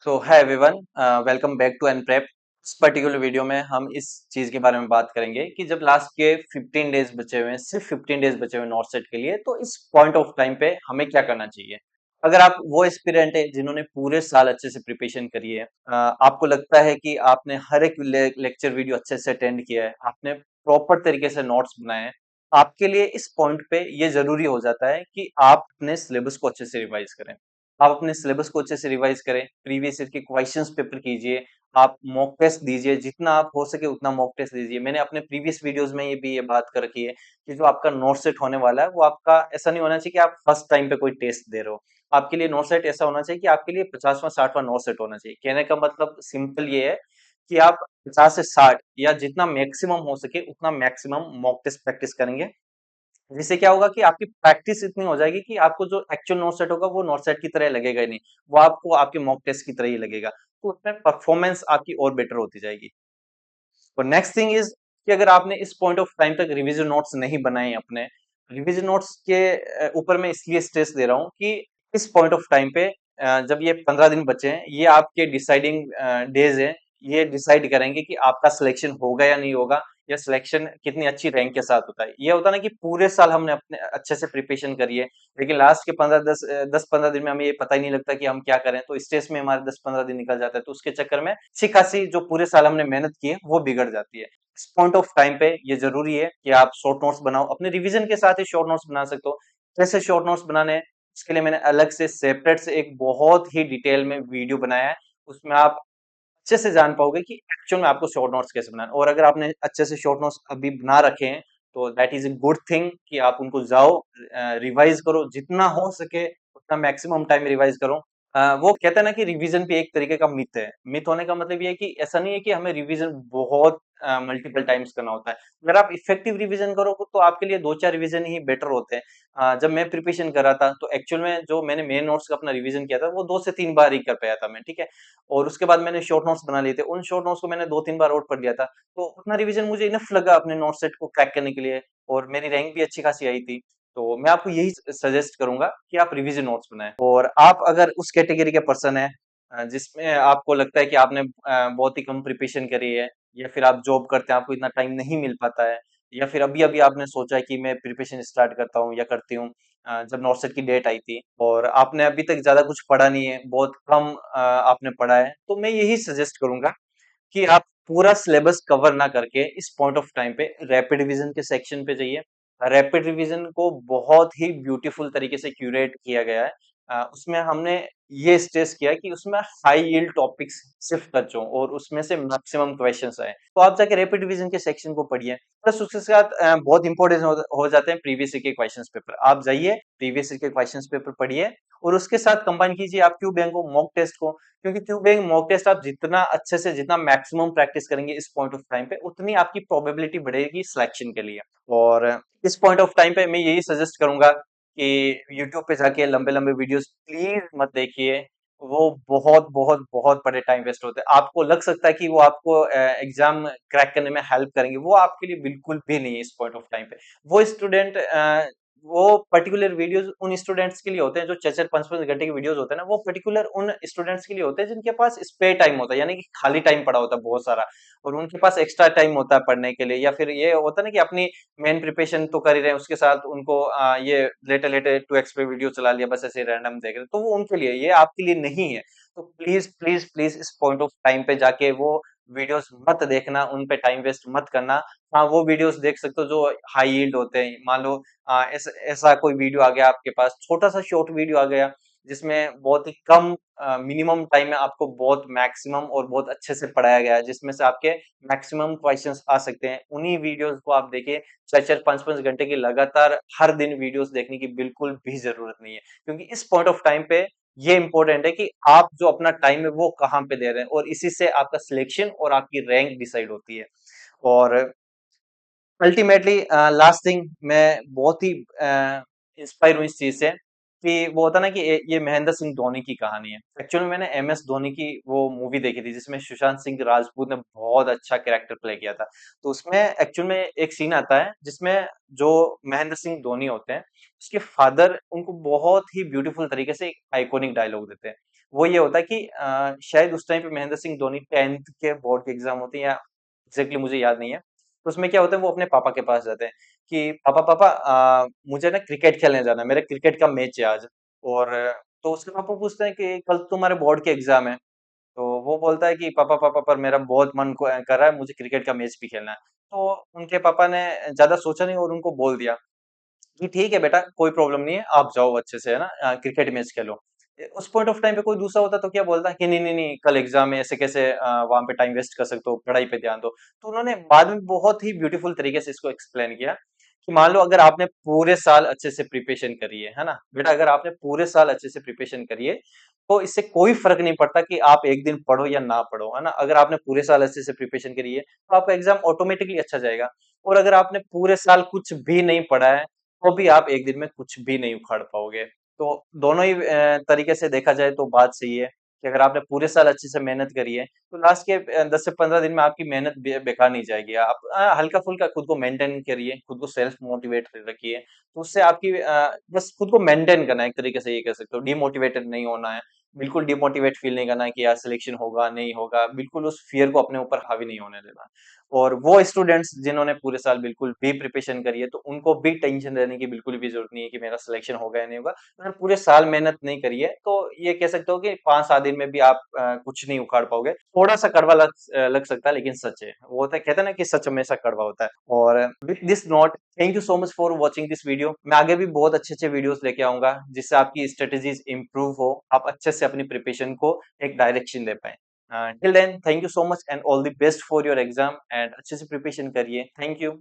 So hi everyone, welcome back to Enprep. इस particular video में हम इस चीज के बारे में बात करेंगे कि जब लास्ट के 15 डेज बचे हुए हैं, सिर्फ 15 डेज बचे हुए हैं नॉर्थ सेट के लिए, तो इस पॉइंट ऑफ टाइम पे हमें क्या करना चाहिए। अगर आप वो एस्पिरेंट है जिन्होंने पूरे साल अच्छे से प्रिपरेशन करी है, आपको लगता है कि आपने हर एक लेक्चर वीडियो अच्छे से अटेंड किया है, आपने प्रॉपर तरीके से नोट्स बनाए हैं, आपके लिए इस पॉइंट पे ये जरूरी हो जाता है कि आप अपने सिलेबस को अच्छे से रिवाइज करें। आप अपने सिलेबस को अच्छे से रिवाइज करें, प्रीवियस ईयर के क्वेश्चंस पेपर कीजिए, आप मॉक टेस्ट दीजिए, जितना आप हो सके उतना मॉक टेस्ट दीजिए। मैंने अपने प्रीवियस वीडियोस में ये बात कर रखी है कि जो आपका नोट सेट होने वाला है वो आपका ऐसा नहीं होना चाहिए कि आप फर्स्ट टाइम पे कोई टेस्ट दे रहे हो। आपके लिए नोट सेट ऐसा होना चाहिए कि आपके लिए 50वां 60वां नोट सेट होना चाहिए। कहने का मतलब सिंपल ये है कि आप 50 से 60 या जितना मैक्सिमम हो सके उतना मैक्सिमम मॉक टेस्ट प्रैक्टिस करेंगे, जिससे क्या होगा कि आपकी प्रैक्टिस इतनी हो जाएगी कि आपको जो एक्चुअल नोट सेट होगा वो नोट सेट की तरह लगेगा ही नहीं, वो आपको आपके मॉक टेस्ट की तरह ही लगेगा। तो उसमें परफॉर्मेंस आपकी और बेटर होती जाएगी। और नेक्स्ट थिंग इज कि अगर आपने इस पॉइंट ऑफ टाइम तक रिवीजन नोट्स नहीं बनाए अपने, रिवीजन नोट्स के ऊपर मैं इसलिए स्ट्रेस दे रहा हूँ कि इस पॉइंट ऑफ टाइम पे जब ये 15 दिन बचे हैं, ये आपके डिसाइडिंग डेज हैं। ये डिसाइड करेंगे कि आपका सिलेक्शन होगा या नहीं होगा, या सिलेक्शन कितनी अच्छी रैंक के साथ होता है। ये होता है ना कि पूरे साल हमने अपने अच्छे से प्रिपरेशन करी है, लेकिन लास्ट के 10-15 दिन में हमें ये पता ही नहीं लगता कि हम क्या करें, तो स्ट्रेस में हमारे 10-15 दिन निकल जाता है, तो उसके चक्कर में अच्छी खासी जो पूरे साल हमने मेहनत की है वो बिगड़ जाती है। इस पॉइंट ऑफ टाइम पे ये जरूरी है कि आप शॉर्ट नोट्स बनाओ, अपने रिवीजन के साथ ही शॉर्ट नोट्स बना सकते हो। कैसे शॉर्ट नोट्स बनाने हैं, इसके लिए मैंने अलग से सेपरेट से एक बहुत ही डिटेल में वीडियो बनाया है। उसमें आप अच्छे से जान पाओगे कि एक्चुअल में आपको शॉर्ट नोट्स कैसे बनाना है। और अगर आपने अच्छे से शॉर्ट नोट्स अभी बना रखे हैं, तो that is a good thing कि आप उनको जाओ, रिवाइज करो, जितना हो सके उतना मैक्सिमम टाइम रिवाइज करो। वो कहते हैं ना कि रिवीजन भी एक तरीके का मिथ है। मिथ होने का मतलब ये है कि ऐसा नहीं है कि हमें रिवीजन बहुत मल्टीपल टाइम्स करना होता है। अगर आप इफेक्टिव रिवीजन करो तो आपके लिए 2-4 रिवीजन ही बेटर होते हैं। जब मैं प्रिपरेशन कर रहा था तो एक्चुअल में जो मैंने मेन नोट्स का अपना रिवीजन किया था वो 2 से 3 बार ही कर पाया था मैं, ठीक है। और उसके बाद मैंने शॉर्ट नोट्स बना लिए थे, उन शॉर्ट नोट्स को मैंने 2-3 बार और पढ़ लिया था, तो उतना रिवीजन मुझे इनफ लगा अपने नोट सेट को क्रैक करने के लिए। और मेरी रैंक भी अच्छी खासी आई थी। तो मैं आपको यही सजेस्ट करूंगा कि आप रिवीजन नोट्स बनाएं। और आप अगर उस कैटेगरी के पर्सन है जिसमें आपको लगता है कि आपने बहुत ही कम प्रिपरेशन करी है, या फिर आप जॉब करते हैं, आपको इतना टाइम नहीं मिल पाता है, या फिर अभी अभी आपने सोचा है कि मैं प्रिपरेशन स्टार्ट करता हूँ या करती हूँ, जब नॉर्सेट की डेट आई थी और आपने अभी तक ज्यादा कुछ पढ़ा नहीं है, बहुत कम आपने पढ़ा है, तो मैं यही सजेस्ट करूंगा कि आप पूरा सिलेबस कवर ना करके इस पॉइंट ऑफ टाइम पे रैपिड रिवीजन के सेक्शन पे जाइए। रैपिड रिवीजन को बहुत ही ब्यूटीफुल तरीके से क्यूरेट किया गया है। उसमें हमने ये स्ट्रेस किया है कि उसमें हाई यील्ड टॉपिक्स सिर्फ टच हो और उसमें से मैक्सिमम क्वेश्चंस आए, तो आप जाके रैपिड रिवीजन के सेक्शन को पढ़िए। प्लस उसके साथ बहुत इंपॉर्टेंट हो जाते हैं प्रीवियस ईयर के क्वेश्चंस पेपर। आप जाइए प्रीवियस ईयर के क्वेश्चंस पेपर पढ़िए और उसके साथ कंबाइन कीजिए आप क्यू बैंक को, मॉक टेस्ट को। क्योंकि क्यू बैंक मॉक टेस्ट आप जितना अच्छे से, जितना मैक्सिमम प्रैक्टिस करेंगे इस पॉइंट ऑफ टाइम पे, उतनी आपकी प्रोबेबिलिटी बढ़ेगी सिलेक्शन के लिए। और इस पॉइंट ऑफ टाइम पे मैं यही सजेस्ट करूंगा कि यूट्यूब पे जाके लंबे लंबे वीडियोस प्लीज मत देखिए। वो बहुत बहुत बहुत बड़े टाइम वेस्ट होते हैं। आपको लग सकता है कि वो आपको एग्जाम क्रैक करने में हेल्प करेंगे, वो आपके लिए बिल्कुल भी नहीं है इस पॉइंट ऑफ टाइम पे। वो स्टूडेंट वो पर्टिकुलर वीडियोस उन स्टूडेंट्स के लिए होते हैं जो 4-4 5-5 घंटे के वीडियोस होते हैं ना, वो पर्टिकुलर उन स्टूडेंट्स के लिए होते हैं जिनके पास स्पेयर टाइम होता है, यानी कि खाली टाइम पड़ा होता है बहुत सारा, और उनके पास एक्स्ट्रा टाइम होता है पढ़ने के लिए, या फिर ये होता है ना कि अपनी मेन प्रिपरेशन तो कर ही रहे हैं, उसके साथ उनको ये लेटे लेटे 2x पे वीडियो चला लिया, बस ऐसे रैंडम देख रहे हैं, तो वो उनके लिए, ये आपके लिए नहीं है। तो प्लीज प्लीज प्लीज इस पॉइंट ऑफ टाइम पे जाके वो वीडियोस मत देखना, उन पे टाइम वेस्ट मत करना। हाँ, वो वीडियोस देख सकते हो जो हाई यील्ड होते हैं। मान लो ऐसा कोई वीडियो आ गया आपके पास, छोटा सा शॉर्ट वीडियो आ गया जिसमें बहुत ही कम मिनिमम टाइम में आपको बहुत मैक्सिमम और बहुत अच्छे से पढ़ाया गया है, जिसमें से आपके मैक्सिमम क्वेश्चंस आ सकते हैं, उन्हीं वीडियोस को आप देखिए। 4-4 5-5 घंटे की लगातार हर दिन वीडियोस देखने की बिल्कुल भी जरूरत नहीं है, क्योंकि इस पॉइंट ऑफ टाइम पे ये इंपॉर्टेंट है कि आप जो अपना टाइम है वो कहाँ पे दे रहे हैं, और इसी से आपका सिलेक्शन और आपकी रैंक डिसाइड होती है। और अल्टीमेटली लास्ट थिंग, मैं बहुत ही इंस्पायर हूँ इस चीज से कि वो होता ना कि ये महेंद्र सिंह धोनी की कहानी है। एक्चुअली मैंने MS धोनी की वो मूवी देखी थी जिसमें सुशांत सिंह राजपूत ने बहुत अच्छा कैरेक्टर प्ले किया था। तो उसमें एक्चुअल में एक सीन आता है जिसमें जो महेंद्र सिंह धोनी होते हैं, उसके फादर उनको बहुत ही ब्यूटीफुल तरीके से एक आइकॉनिक डायलॉग देते हैं। वो ये होता है कि शायद उस टाइम पे महेंद्र सिंह धोनी 10th के बोर्ड के एग्जाम होते हैं या एग्जैक्टली मुझे याद नहीं है। तो उसमें क्या होता है वो अपने पापा के पास जाते हैं कि पापा पापा मुझे ना क्रिकेट खेलने जाना है, मेरा क्रिकेट का मैच है आज। और तो उसके पापा पूछते हैं कि कल तुम्हारे बोर्ड के एग्जाम है। तो वो बोलता है कि पापा पापा पर मेरा बहुत मन कर रहा है, मुझे क्रिकेट का मैच भी खेलना है। तो उनके पापा ने ज्यादा सोचा नहीं और उनको बोल दिया कि ठीक है बेटा, कोई प्रॉब्लम नहीं है, आप जाओ अच्छे से, है ना, क्रिकेट मैच खेलो। उस पॉइंट ऑफ टाइम पे कोई दूसरा होता तो क्या बोलता कि नहीं नहीं नहीं, कल एग्जाम है, ऐसे कैसे वहां पे टाइम वेस्ट कर सकते हो, पढ़ाई पे ध्यान दो। तो उन्होंने बाद में बहुत ही ब्यूटीफुल तरीके से इसको एक्सप्लेन किया कि मान लो अगर आपने पूरे साल अच्छे से प्रिपरेशन करी है ना बेटा, अगर आपने पूरे साल अच्छे से प्रिपरेशन करी है तो इससे कोई फर्क नहीं पड़ता कि आप एक दिन पढ़ो या ना पढ़ो, है ना। अगर आपने पूरे साल अच्छे से प्रिपरेशन करी है तो आपका एग्जाम ऑटोमेटिकली अच्छा जाएगा। और अगर आपने पूरे साल कुछ भी नहीं पढ़ा है तो भी आप एक दिन में कुछ भी नहीं उखाड़ पाओगे। तो दोनों ही तरीके से देखा जाए तो बात सही है कि अगर आपने पूरे साल अच्छे से मेहनत करी है तो लास्ट के 10 से 15 दिन में आपकी मेहनत बेकार नहीं जाएगी। आप हल्का फुल्का खुद को मेंटेन करिए, खुद को सेल्फ मोटिवेट रखिए, तो उससे आपकी बस खुद को मेंटेन करना है, एक तरीके से ये कह सकते हो, डिमोटिवेटेड नहीं होना है। बिल्कुल डिमोटिवेट फील नहीं करना है कि यार सिलेक्शन होगा नहीं होगा, बिल्कुल उस फियर को अपने ऊपर हावी नहीं होने देना। और वो स्टूडेंट्स जिन्होंने पूरे साल बिल्कुल भी प्रिपरेशन करी है तो उनको भी टेंशन रहने की बिल्कुल भी जरूरत नहीं है कि मेरा सिलेक्शन होगा या नहीं होगा। अगर पूरे साल मेहनत नहीं करी है तो ये कह सकते हो कि 5-7 दिन में भी आप कुछ नहीं उखाड़ पाओगे। थोड़ा सा कड़वा लग सकता है लेकिन सच है। वो होता है, कहते हैं ना कि सच हमेशा कड़वा होता है। और with this note, thank you so much for watching this video. मैं आगे भी बहुत अच्छे अच्छे वीडियोस लेके आऊंगा जिससे आपकी स्ट्रेटेजीज इंप्रूव हो, आप अच्छे से अपनी प्रिपरेशन को एक डायरेक्शन दे पाए। Till then, thank you so much and all the best for your exam, and अच्छे से प्रिपरेशन करिए। Thank you.